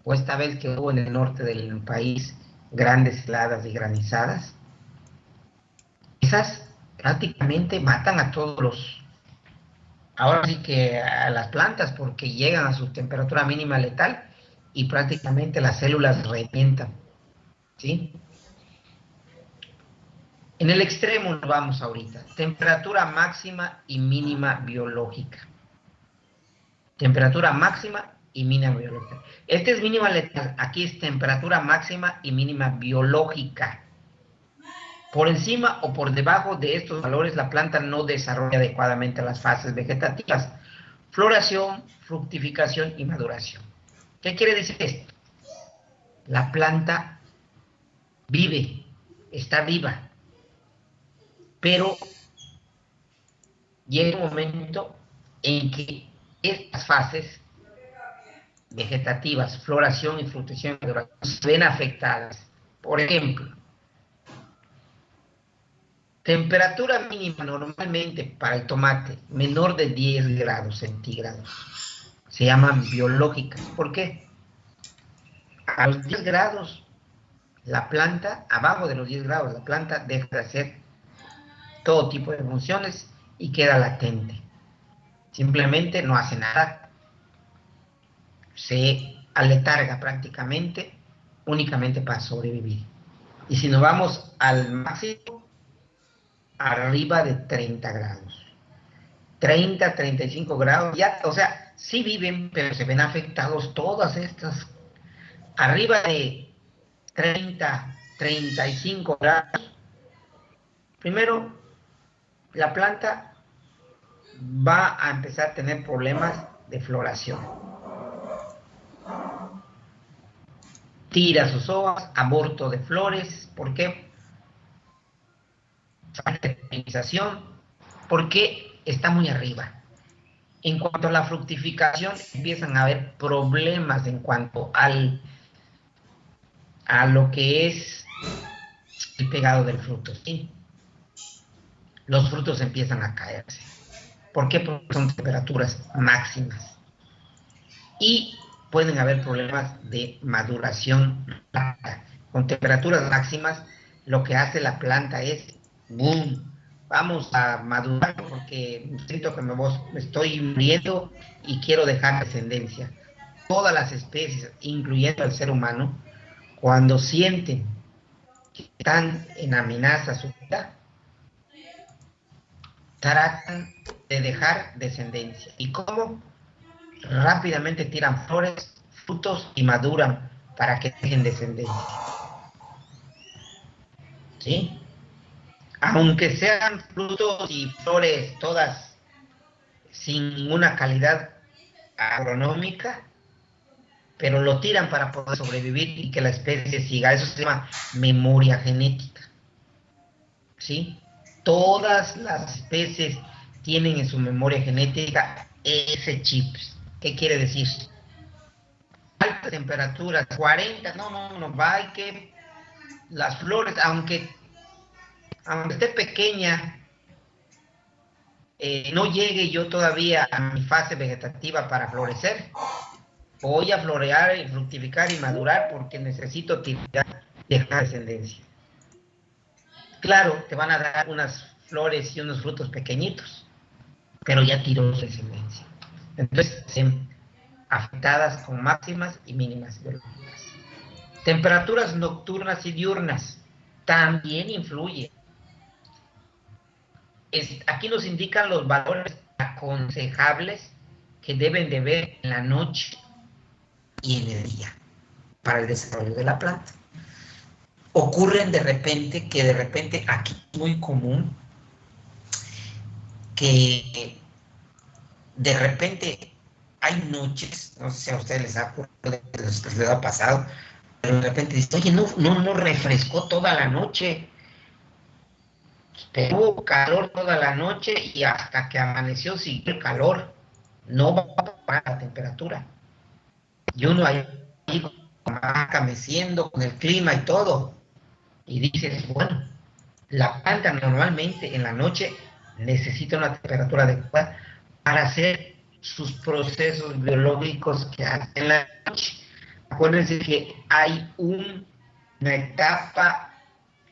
o esta vez que hubo en el norte del país grandes heladas y granizadas, esas prácticamente matan a todos los, ahora sí que a las plantas, porque llegan a su temperatura mínima letal y prácticamente las células revientan, ¿sí? En el extremo nos vamos ahorita, temperatura máxima y mínima biológica. Temperatura máxima y mínima biológica. Este es mínima letal, aquí es temperatura máxima y mínima biológica. Por encima o por debajo de estos valores, la planta no desarrolla adecuadamente las fases vegetativas: floración, fructificación y maduración. ¿Qué quiere decir esto? La planta vive, está viva, pero llega un momento en que estas fases vegetativas, floración y fructificación y maduración, se ven afectadas. Por ejemplo, temperatura mínima normalmente para el tomate menor de 10 grados centígrados. Se llaman biológicas. ¿Por qué? A los 10 grados, la planta, abajo de los 10 grados, la planta deja de hacer todo tipo de funciones y queda latente. Simplemente no hace nada. Se aletarga prácticamente, únicamente para sobrevivir. Y si nos vamos al máximo, arriba de 30 grados. 30, 35 grados, ya, o sea, sí viven, pero se ven afectados todas estas. Arriba de 30, 35 grados, primero, la planta va a empezar a tener problemas de floración. Tira sus hojas, aborto de flores. ¿Por qué? Falta de polinización, porque está muy arriba. En cuanto a la fructificación, empiezan a haber problemas en cuanto a lo que es el pegado del fruto, ¿sí? Los frutos empiezan a caerse. ¿Por qué? Porque son temperaturas máximas. Y pueden haber problemas de maduración rápida. Con temperaturas máximas, lo que hace la planta es, ¡boom!, vamos a madurar porque siento que me estoy muriendo y quiero dejar descendencia. Todas las especies, incluyendo el ser humano, cuando sienten que están en amenaza su vida, tratan de dejar descendencia. ¿Y cómo? Rápidamente tiran flores, frutos y maduran para que dejen descendencia. ¿Sí? Aunque sean frutos y flores todas sin ninguna calidad agronómica, pero lo tiran para poder sobrevivir y que la especie siga. Eso se llama memoria genética. ¿Sí? Todas las especies tienen en su memoria genética ese chip. ¿Qué quiere decir? Altas temperaturas, 40, no, va que las flores, aunque esté pequeña, no llegue yo todavía a mi fase vegetativa para florecer, voy a florear y fructificar y madurar porque necesito dejar descendencia. Claro, te van a dar unas flores y unos frutos pequeñitos, pero ya tiró descendencia. Entonces, afectadas con máximas y mínimas biológicas. Temperaturas nocturnas y diurnas también influyen. Aquí nos indican los valores aconsejables que deben de ver en la noche y en el día para el desarrollo de la planta. Ocurren de repente, aquí es muy común que de repente hay noches, no sé si a ustedes les ha ocurrido, les ha pasado, pero de repente dicen, oye, no refrescó toda la noche. Hubo calor toda la noche y hasta que amaneció siguió el calor. No va a bajar la temperatura. Y uno ahí meciendo con el clima y todo. Y dices, bueno, la planta normalmente en la noche necesita una temperatura adecuada para hacer sus procesos biológicos que hace en la noche. Acuérdense que hay una etapa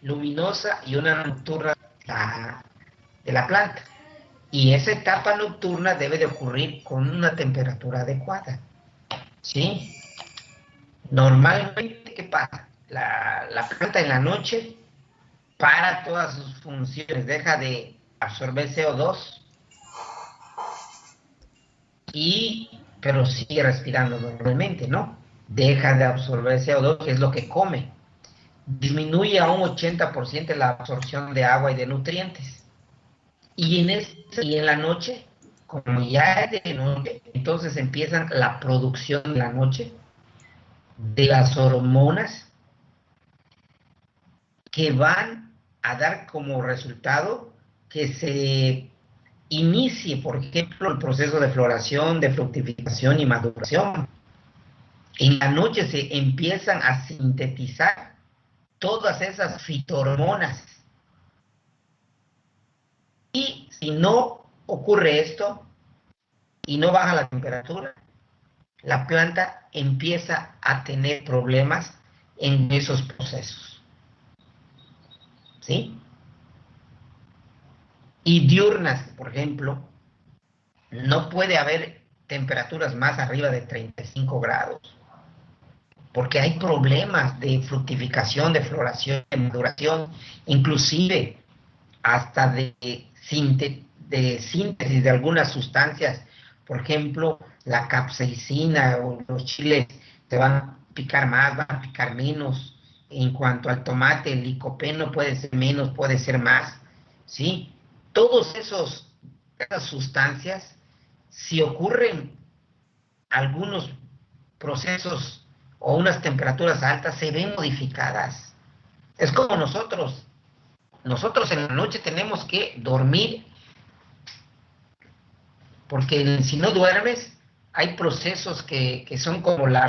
luminosa y una nocturna de la planta. Y esa etapa nocturna debe de ocurrir con una temperatura adecuada. ¿Sí? Normalmente, ¿qué pasa? La planta en la noche para todas sus funciones, deja de absorber CO2 pero sigue respirando normalmente, ¿no? Deja de absorber CO2, que es lo que come. Disminuye a un 80% la absorción de agua y de nutrientes. Y en la noche, como ya es de noche, entonces empiezan la producción en la noche de las hormonas que van a dar como resultado que se inicie, por ejemplo, el proceso de floración, de fructificación y maduración. En la noche se empiezan a sintetizar todas esas fitohormonas. Y si no ocurre esto y no baja la temperatura, la planta empieza a tener problemas en esos procesos. ¿Sí? Y diurnas, por ejemplo, no puede haber temperaturas más arriba de 35 grados, porque hay problemas de fructificación, de floración, de maduración, inclusive hasta de síntesis de algunas sustancias. Por ejemplo, la capsaicina o los chiles te van a picar más, van a picar menos. En cuanto al tomate, el licopeno puede ser menos, puede ser más, ¿sí? Todos esas sustancias, si ocurren algunos procesos o unas temperaturas altas, se ven modificadas. Es como nosotros. Nosotros en la noche tenemos que dormir, porque si no duermes, hay procesos que son como la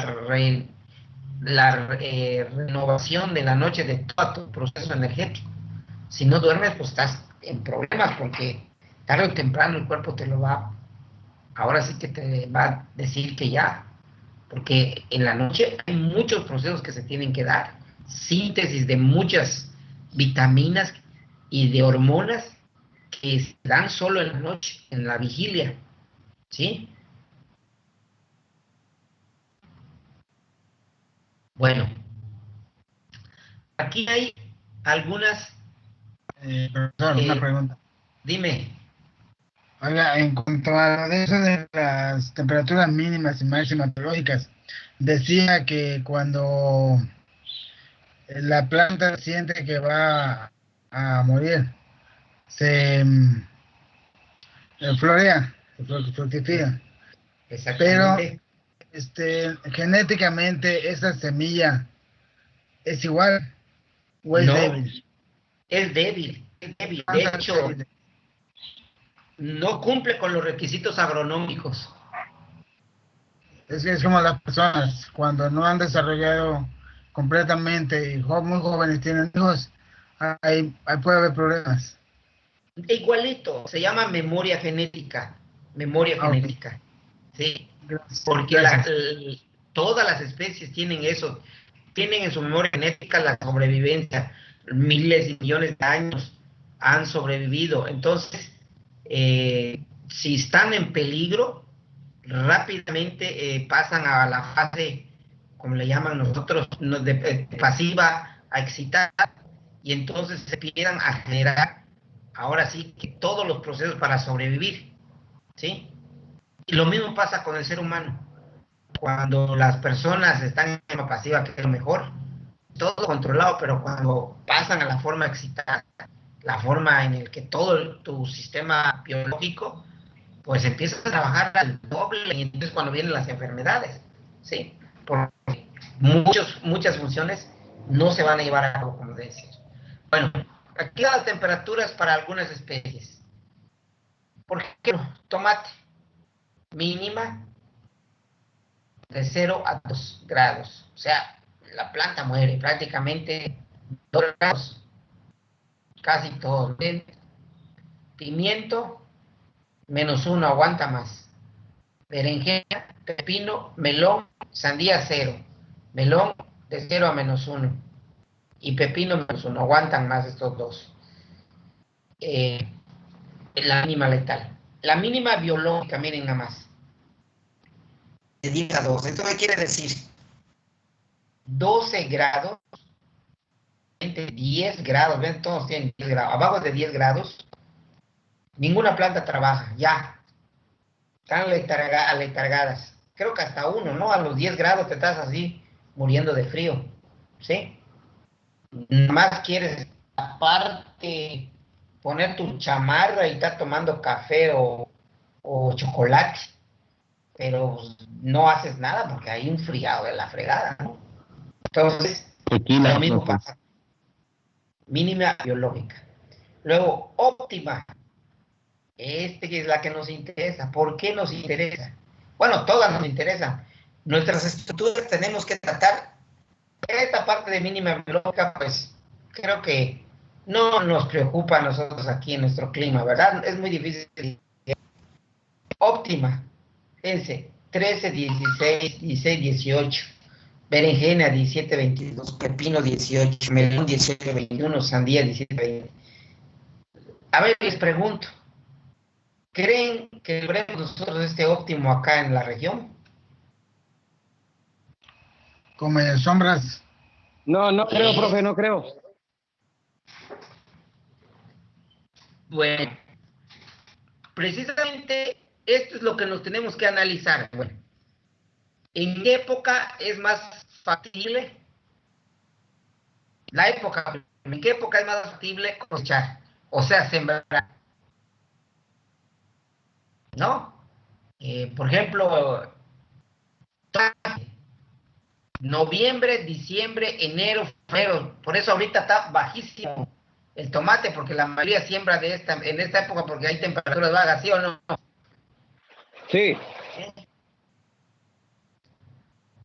renovación de la noche de todo tu proceso energético. Si no duermes, pues estás en problemas, porque tarde o temprano el cuerpo ahora sí que te va a decir que ya, porque en la noche hay muchos procesos que se tienen que dar, síntesis de muchas vitaminas y de hormonas que se dan solo en la noche, en la vigilia, ¿sí? Bueno, aquí hay algunas... profesor, una pregunta. Dime. Oiga, en cuanto a eso de las temperaturas mínimas y máximas biológicas, decía que cuando la planta siente que va a morir, se florea, se fructifica. Exactamente. Pero genéticamente esa semilla es igual o es No, débil. es débil. De hecho, no cumple con los requisitos agronómicos. Es como las personas, cuando no han desarrollado completamente y muy jóvenes tienen hijos, ahí puede haber problemas. Igualito, se llama memoria genética. Memoria genética. Sí. Gracias, Porque Todas las especies tienen eso, tienen en su memoria genética la sobrevivencia, miles y millones de años han sobrevivido. Entonces, si están en peligro, rápidamente pasan a la fase, como le llaman nosotros, de pasiva a excitada, y entonces se empiezan a generar, ahora sí, que todos los procesos para sobrevivir, ¿sí? Y lo mismo pasa con el ser humano. Cuando las personas están en forma pasiva, que es lo mejor, todo controlado, pero cuando pasan a la forma excitada, la forma en la que todo tu sistema biológico, pues empieza a trabajar al doble, y entonces cuando vienen las enfermedades, ¿sí? Porque muchas funciones no se van a llevar a cabo, como decir. Bueno, aquí las temperaturas para algunas especies. Por ejemplo, tomate, mínima de 0 a 2 grados. O sea, la planta muere prácticamente 2 grados, casi todo. Pimiento, -1, aguanta más. Berenjena, pepino, melón, sandía 0. Melón de 0 a -1. Y pepino -1, aguantan más estos dos. La mínima letal. La mínima biológica, miren nada más. De 10 a 12. ¿Esto qué quiere decir? 12 grados, 10 grados, ven, todos tienen 10 grados. Abajo de 10 grados, ninguna planta trabaja, ya. Están aletargadas. Creo que hasta uno, ¿no? A los 10 grados te estás así muriendo de frío, ¿sí? Nada más quieres, aparte, poner tu chamarra y estar tomando café o chocolate, pero no haces nada porque hay un friado de la fregada, ¿no? Entonces, lo mismo pasa. Mínima biológica. Luego, óptima. Que es la que nos interesa. ¿Por qué nos interesa? Bueno, todas nos interesan. Nuestras estructuras tenemos que tratar. Esta parte de mínima biológica, pues, creo que no nos preocupa a nosotros aquí en nuestro clima, ¿verdad? Es muy difícil. Óptima. Fíjense, 13, 16, 16, 18. Berenjena 17, 22, pepino 18, melón 17, 21, sandía 17, 20. A ver, les pregunto, ¿creen que logremos nosotros este óptimo acá en la región? Con medias sombras. No creo, profe, no creo. Bueno, precisamente esto es lo que nos tenemos que analizar. Bueno, ¿en qué época es más factible? ¿En qué época es más factible cosechar? O sea, sembrar. ¿No? Por ejemplo, noviembre, diciembre, enero, febrero. Por eso ahorita está bajísimo el tomate, porque la mayoría siembra en esta época porque hay temperaturas bajas, ¿sí o no? Sí.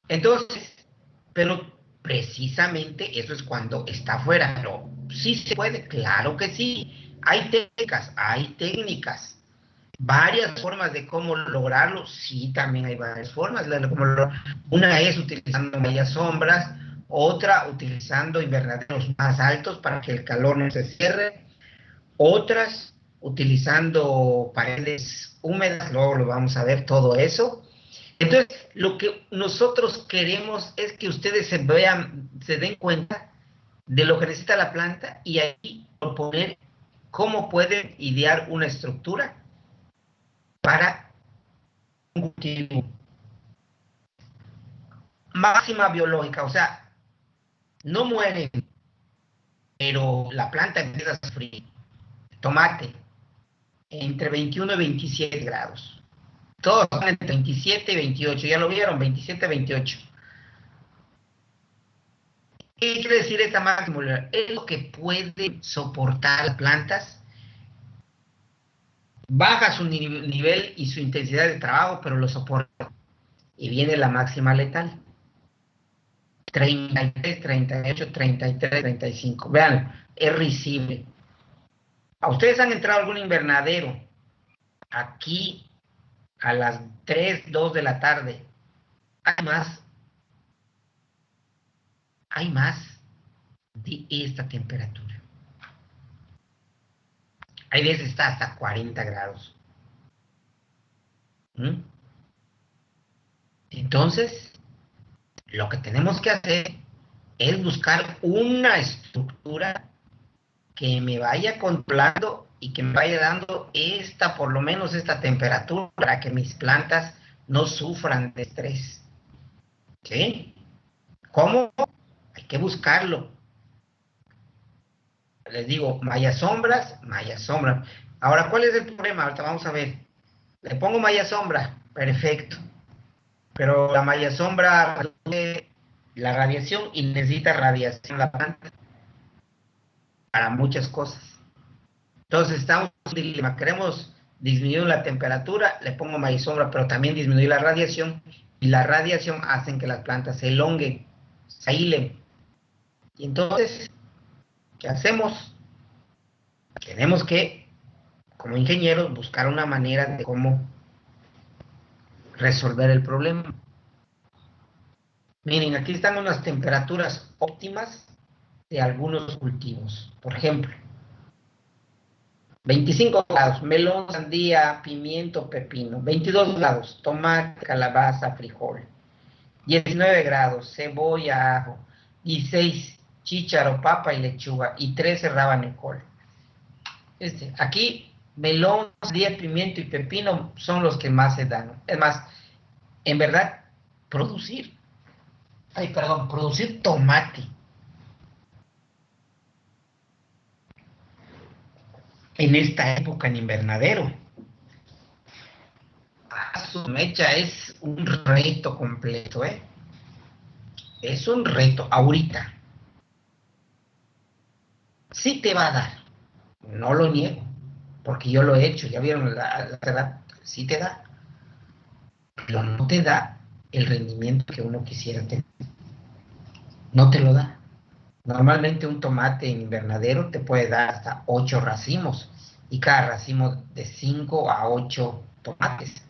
Entonces, pero precisamente eso es cuando está afuera. Pero sí se puede, claro que sí. Hay técnicas. Varias formas de cómo lograrlo, sí, también hay varias formas. Una es utilizando medias sombras, otra utilizando invernaderos más altos para que el calor no se cierre, otras utilizando paredes húmedas, luego lo vamos a ver todo eso. Entonces, lo que nosotros queremos es que ustedes se den cuenta de lo que necesita la planta y ahí proponer cómo pueden idear una estructura para un cultivo. Máxima biológica, o sea, no mueren, pero la planta empieza a sufrir. Tomate, entre 21 y 27 grados. Todos son entre 27 y 28, ya lo vieron, 27 y 28. ¿Qué quiere decir esta máxima? Es lo que pueden soportar las plantas. Baja su nivel y su intensidad de trabajo, pero lo soporta. Y viene la máxima letal. 33, 38, 33, 35. Vean, es risible. ¿A ustedes han entrado a algún invernadero aquí a las 3, 2 de la tarde? Hay más hay más de esta temperatura. Hay veces está hasta 40 grados. ¿Mm? Entonces, lo que tenemos que hacer es buscar una estructura que me vaya controlando y que me vaya dando por lo menos esta temperatura para que mis plantas no sufran de estrés. ¿Sí? ¿Cómo? Hay que buscarlo. Les digo, mallas sombras, mallas sombra. Ahora, ¿cuál es el problema? Ahorita vamos a ver. Le pongo malla sombra, perfecto. Pero la malla sombra reduce la radiación y necesita radiación la planta para muchas cosas. Entonces estamos en un dilema. Queremos disminuir la temperatura, le pongo malla sombra, pero también disminuir la radiación. Y la radiación hace que las plantas se elonguen, se aílen. Y entonces, ¿qué hacemos? Tenemos que, como ingenieros, buscar una manera de cómo resolver el problema. Miren, aquí están unas temperaturas óptimas de algunos cultivos. Por ejemplo, 25 grados, melón, sandía, pimiento, pepino. 22 grados, tomate, calabaza, frijol. 19 grados, cebolla, ajo. 16, chícharo, papa y lechuga. Y 13, rábano y col. Aquí, melón, sandía, pimiento y pepino son los que más se dan. Es más, en verdad, producir tomate en esta época en invernadero, su mecha es un reto completo, es un reto ahorita. Sí te va a dar, no lo niego, porque yo lo he hecho, ya vieron la edad, sí te da, pero no te da el rendimiento que uno quisiera tener. No te lo da. Normalmente un tomate en invernadero te puede dar hasta 8 racimos, y cada racimo de 5 a 8 tomates.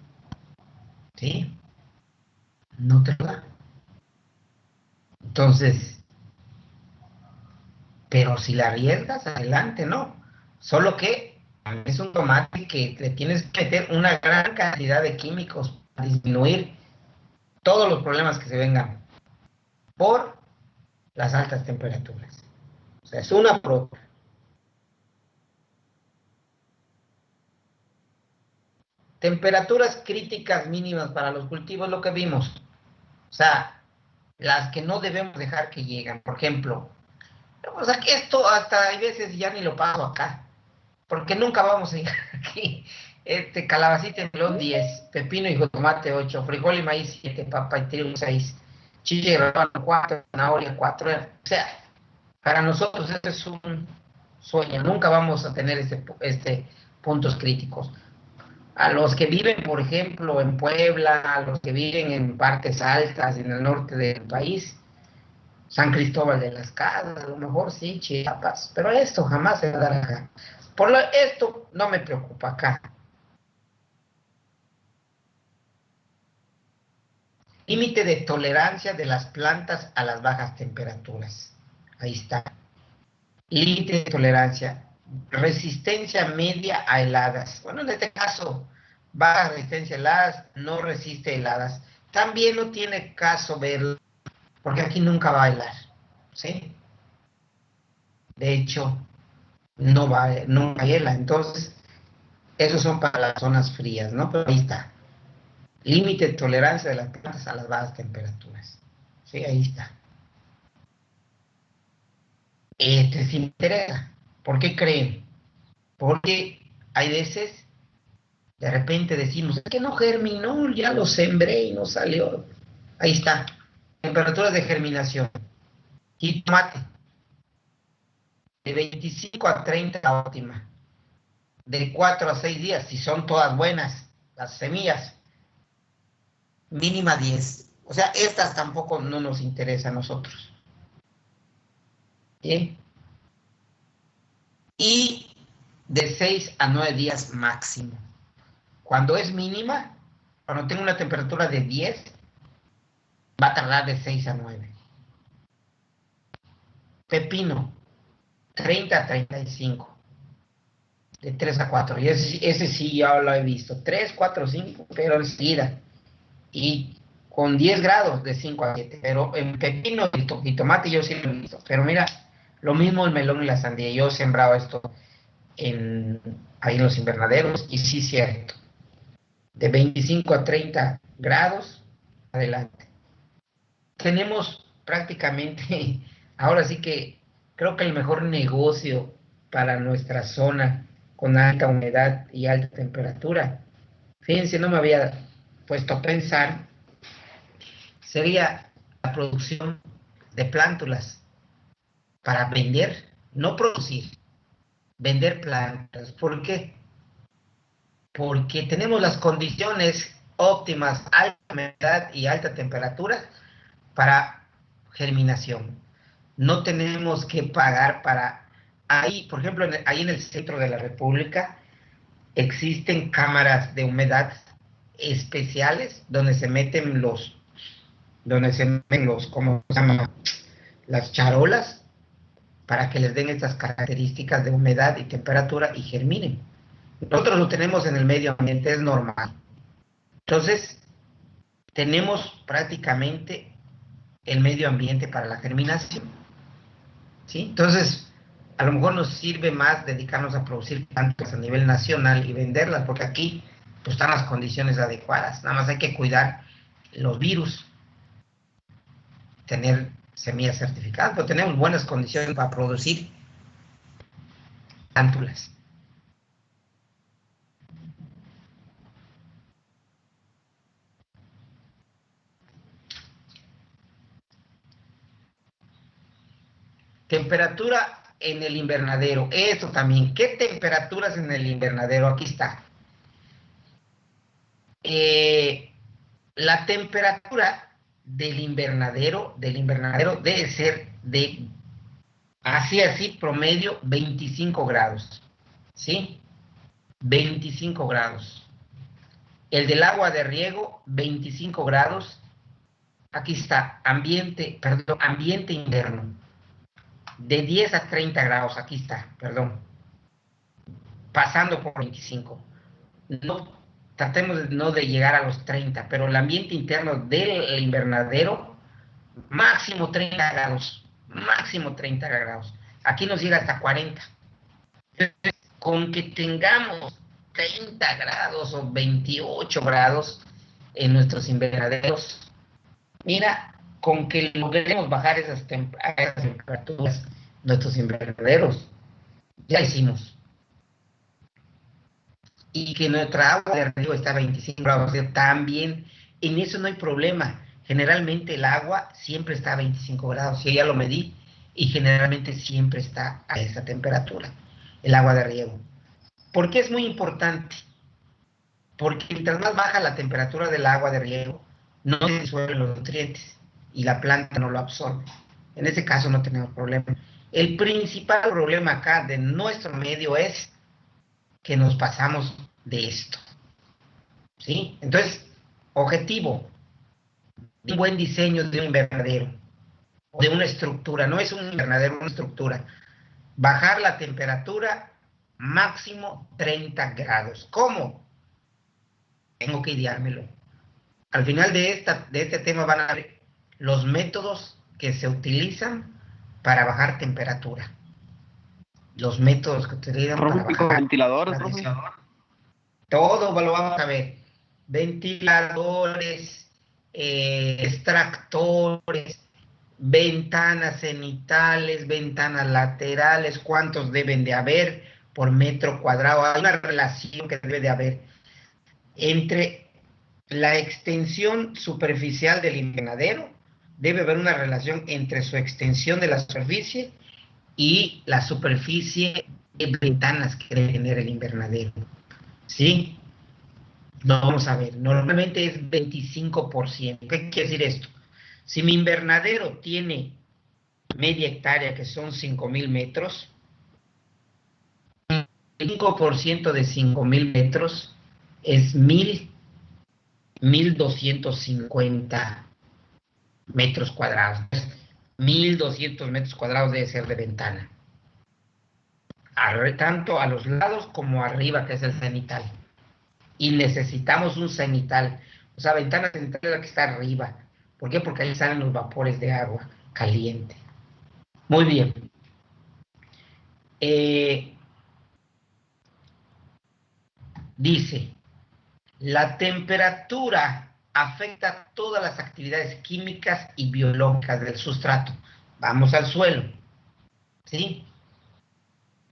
¿Sí? No te lo da. Entonces, pero si la arriesgas, adelante, ¿no? Solo que es un tomate que le tienes que meter una gran cantidad de químicos para disminuir todos los problemas que se vengan por las altas temperaturas. O sea, es una prueba. Temperaturas críticas mínimas para los cultivos, lo que vimos. O sea, las que no debemos dejar que lleguen. Por ejemplo, o sea, que esto hasta hay veces ya ni lo paso acá, porque nunca vamos a llegar aquí. Calabacita y melón 10, pepino y tomate 8, frijol y maíz 7, papa y trigo 6, chile y rábano 4, zanahoria 4. O sea, para nosotros este es un sueño, nunca vamos a tener puntos críticos. A los que viven, por ejemplo, en Puebla, a los que viven en partes altas, en el norte del país, San Cristóbal de las Casas, a lo mejor sí, Chiapas, pero esto jamás se va a dar acá. Esto no me preocupa acá. Límite de tolerancia de las plantas a las bajas temperaturas. Ahí está. Límite de tolerancia. Resistencia media a heladas. Bueno, en este caso, baja resistencia a heladas, no resiste heladas. También no tiene caso verlo, porque aquí nunca va a helar, ¿sí? De hecho, nunca hiela. Entonces, esos son para las zonas frías, ¿no? Pero ahí está. Límite de tolerancia de las plantas a las bajas temperaturas. Sí, ahí está. Sí me interesa. ¿Por qué creen? Porque hay veces, de repente decimos, es que no germinó, ya lo sembré y no salió. Ahí está. Temperaturas de germinación. Y tomate. De 25 a 30 la óptima. De 4 a 6 días, si son todas buenas, las semillas. Mínima 10. O sea, estas tampoco no nos interesa a nosotros. ¿Bien? Y de 6 a 9 días máximo. Cuando es mínima, cuando tengo una temperatura de 10, va a tardar de 6 a 9. Pepino, 30 a 35. De 3 a 4. Y ese sí ya lo he visto. 3, 4, 5, pero enseguida. Y con 10 grados de 5 a 7. Pero en pepino y tomate yo sí lo he visto. Pero mira, lo mismo el melón y la sandía. Yo he sembrado esto ahí en los invernaderos y sí es cierto. De 25 a 30 grados, adelante. Tenemos prácticamente, ahora sí que creo que el mejor negocio para nuestra zona con alta humedad y alta temperatura, fíjense, no me había puesto a pensar, sería la producción de plántulas para vender, no producir, vender plantas. ¿Por qué? Porque tenemos las condiciones óptimas, alta humedad y alta temperatura para germinación. No tenemos que pagar para... Ahí, por ejemplo, ahí en el centro de la República existen cámaras de humedad especiales donde se meten ¿cómo se llama? Las charolas para que les den estas características de humedad y temperatura y germinen. Nosotros lo tenemos en el medio ambiente, es normal. Entonces, tenemos prácticamente el medio ambiente para la germinación. ¿Sí? Entonces, a lo mejor nos sirve más dedicarnos a producir plantas a nivel nacional y venderlas, porque aquí pues, están las condiciones adecuadas. Nada más hay que cuidar los virus, tener semillas certificadas, pero tenemos buenas condiciones para producir plántulas. Temperatura en el invernadero. Esto también. ¿Qué temperaturas en el invernadero? Aquí está. La temperatura del invernadero debe ser de así promedio 25 grados. ¿Sí? 25 grados. El del agua de riego, 25 grados. Aquí está, ambiente interno. De 10 a 30 grados, aquí está, pasando por 25. No, tratemos no de llegar a los 30, pero el ambiente interno del invernadero, máximo 30 grados, Aquí nos llega hasta 40. Entonces, con que tengamos 30 grados o 28 grados en nuestros invernaderos, mira, con que logremos bajar esas temperaturas, nuestros invernaderos, ya hicimos. Y que nuestra agua de riego está a 25 grados, también, en eso no hay problema. Generalmente el agua siempre está a 25 grados, yo ya lo medí, y generalmente siempre está a esa temperatura, el agua de riego. ¿Por qué es muy importante? Porque mientras más baja la temperatura del agua de riego, no se disuelven los nutrientes y la planta no lo absorbe. En ese caso no tenemos problema. El principal problema acá de nuestro medio es que nos pasamos de esto. ¿Sí? Entonces, objetivo, un buen diseño de un invernadero, de una estructura, no es un invernadero, una estructura. Bajar la temperatura máximo 30 grados. ¿Cómo? Tengo que ideármelo. Al final de este tema van a ver los métodos que se utilizan para bajar temperatura. Los métodos que utilizan para bajar ventiladores, todo lo vamos a ver. Ventiladores, extractores, ventanas cenitales, ventanas laterales, cuántos deben de haber por metro cuadrado. Hay una relación que debe de haber entre la extensión superficial del invernadero, debe haber una relación entre su extensión de la superficie y la superficie de ventanas que debe tener el invernadero. ¿Sí? Vamos a ver, normalmente es 25%. ¿Qué quiere decir esto? Si mi invernadero tiene media hectárea, que son 5,000 metros, 5% de 5,000 metros es 1,250 metros cuadrados. 1.200 metros cuadrados debe ser de ventana. Tanto a los lados como arriba, que es el cenital. Y necesitamos un cenital. O sea, ventana cenital es la que está arriba. ¿Por qué? Porque ahí salen los vapores de agua caliente. Muy bien. Dice, la temperatura afecta todas las actividades químicas y biológicas del sustrato. Vamos al suelo. ¿Sí?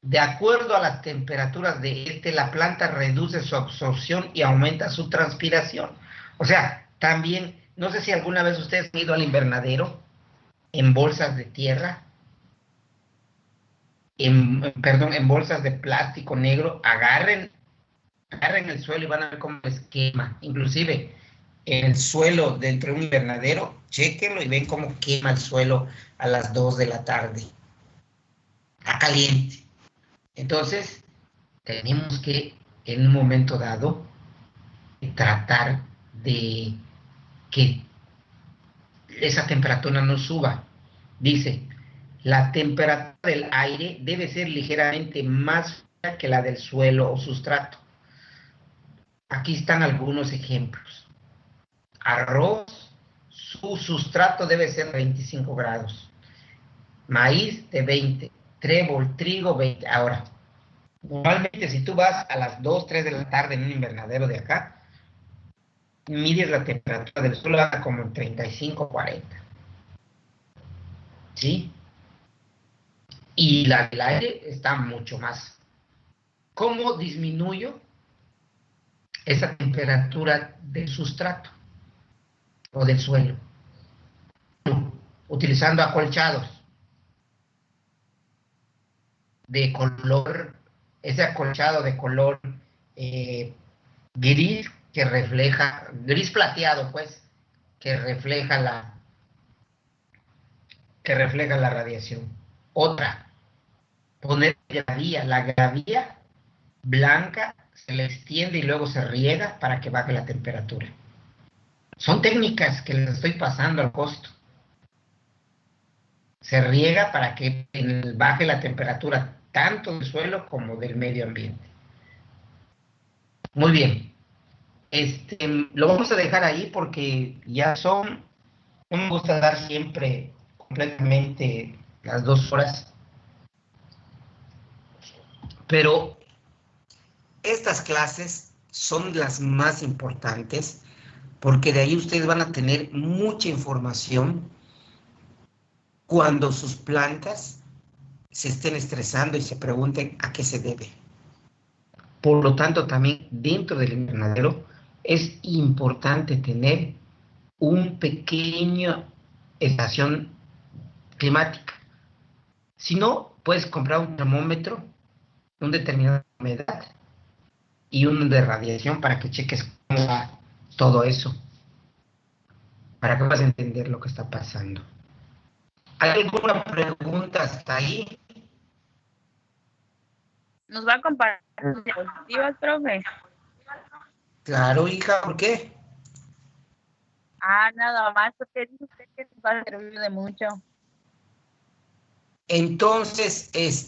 De acuerdo a las temperaturas de la planta reduce su absorción y aumenta su transpiración. O sea, también, no sé si alguna vez ustedes han ido al invernadero en bolsas de tierra, en bolsas de plástico negro, agarren el suelo y van a ver cómo les quema. Inclusive, en el suelo dentro de un invernadero, chéquenlo y ven cómo quema el suelo a las 2 de la tarde. Está caliente. Entonces, tenemos que, en un momento dado, tratar de que esa temperatura no suba. Dice, la temperatura del aire debe ser ligeramente más fría que la del suelo o sustrato. Aquí están algunos ejemplos. Arroz, su sustrato debe ser 25 grados. Maíz de 20. Trébol, trigo, 20. Ahora, normalmente si tú vas a las 2, 3 de la tarde en un invernadero de acá, mides la temperatura del suelo como en 35, 40. ¿Sí? Y la del aire está mucho más. ¿Cómo disminuyo esa temperatura del sustrato o del suelo? Utilizando acolchados de color, ese acolchado de color gris que refleja, gris plateado pues, que refleja la radiación. Otra, poner gravía, la gravía blanca se le extiende y luego se riega para que baje la temperatura. Son técnicas que les estoy pasando al costo. Se riega para que baje la temperatura tanto del suelo como del medio ambiente. Muy bien. Lo vamos a dejar ahí porque ya son, no me gusta dar siempre completamente las 2 horas, pero estas clases son las más importantes porque de ahí ustedes van a tener mucha información cuando sus plantas se estén estresando y se pregunten a qué se debe. Por lo tanto, también dentro del invernadero es importante tener un pequeño estación climática. Si no, puedes comprar un termómetro, un determinada humedad y uno de radiación para que cheques cómo va todo eso, para que puedas entender lo que está pasando. ¿Hay alguna pregunta hasta ahí? ¿Nos va a compartir diapositivas, profe? Claro, hija, ¿por qué? Nada más, porque dice usted que nos va a servir de mucho. Entonces, sí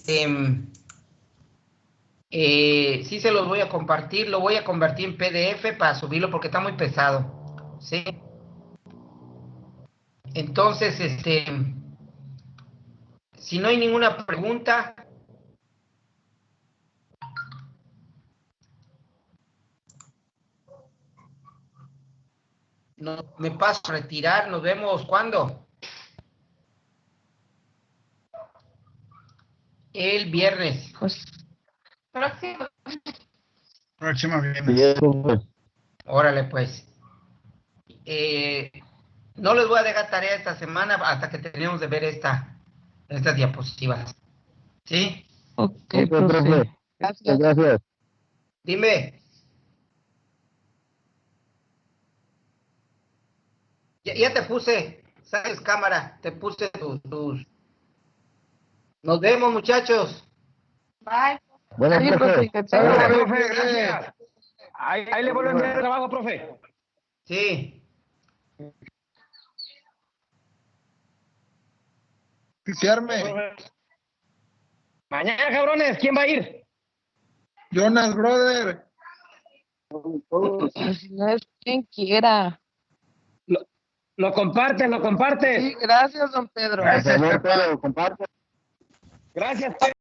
se los voy a compartir, lo voy a convertir en PDF para subirlo porque está muy pesado, ¿sí? Entonces, si no hay ninguna pregunta, me paso a retirar, nos vemos, ¿cuándo? El viernes. Próximo. Próximo viernes. Órale, pues. No les voy a dejar tarea esta semana hasta que terminemos de ver estas diapositivas. ¿Sí? Ok, profe. Gracias. Dime. Ya te puse, ¿sabes, cámara? Te puse tus... Nos vemos, muchachos. Bye. Bueno, Adiós, profe. que tenga Órale. buen- Profe, gracias. Ahí le vuelvo a enviar el trabajo, profe. Sí. Pisearme. Mañana, cabrones, ¿quién va a ir? Jonas, brother. Si no es quien quiera. Lo compartes, lo compartes. Sí, gracias, don Pedro. Gracias, Pedro, comparte. Gracias, Pedro.